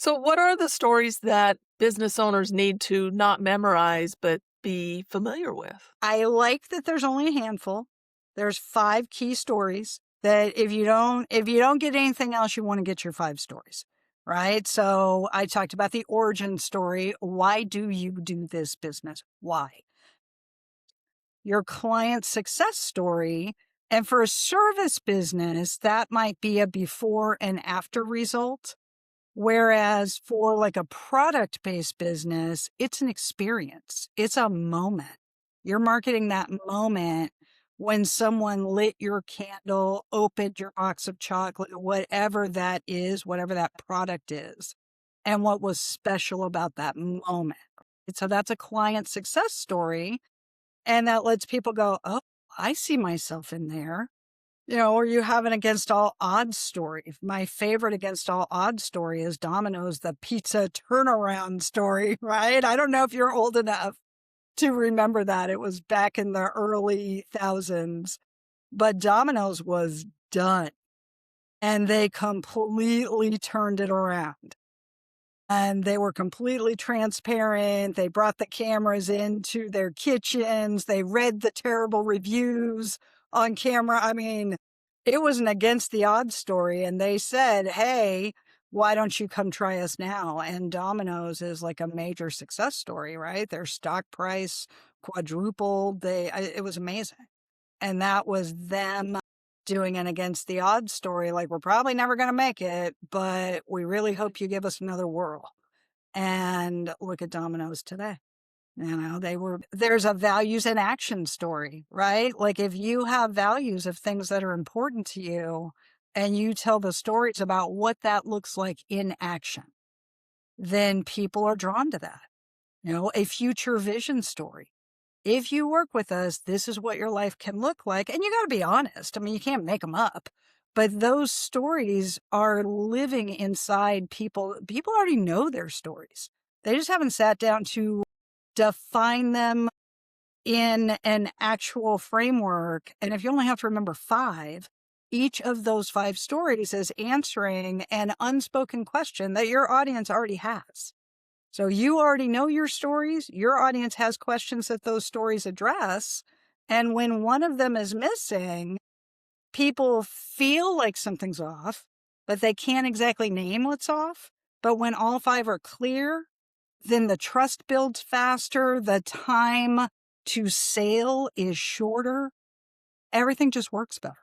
So, what are the stories that business owners need to not memorize but be familiar with? I like that there's only a handful. There's 5 key stories that if you don't get anything else, you wanna get your 5 stories, right? So, I talked about the origin story. Why do you do this business? Why? Your client success story, and for a service business, that might be a before and after result. Whereas for like a product-based business, it's an experience. It's a moment. You're marketing that moment when someone lit your candle, opened your box of chocolate, whatever that is, whatever that product is, and what was special about that moment. And so that's a client success story. And that lets people go, oh, I see myself in there. Or you have an against all odds story. My favorite against all odds story is Domino's, the pizza turnaround story, right? I don't know if you're old enough to remember that. It was back in the early thousands, but Domino's was done and they completely turned it around. And they were completely transparent. They brought the cameras into their kitchens. They read the terrible reviews on camera. I mean, it was an against the odds story. And they said, hey, why don't you come try us now? And Domino's is like a major success story, right? Their stock price quadrupled. It was amazing. And that was them doing an against the odds story. Like, we're probably never going to make it, but we really hope you give us another whirl. And look at Domino's today. There's a values and action story, right? Like, if you have values of things that are important to you and you tell the stories about what that looks like in action, then people are drawn to that. A future vision story. If you work with us, this is what your life can look like. And you got to be honest. I mean, you can't make them up. But those stories are living inside people. People already know their stories. They just haven't sat down to define them in an actual framework. And if you only have to remember 5, each of those 5 stories is answering an unspoken question that your audience already has. So you already know your stories. Your audience has questions that those stories address. And when one of them is missing, people feel like something's off, but they can't exactly name what's off. But when all 5 are clear, then the trust builds faster. The time to sale is shorter. Everything just works better.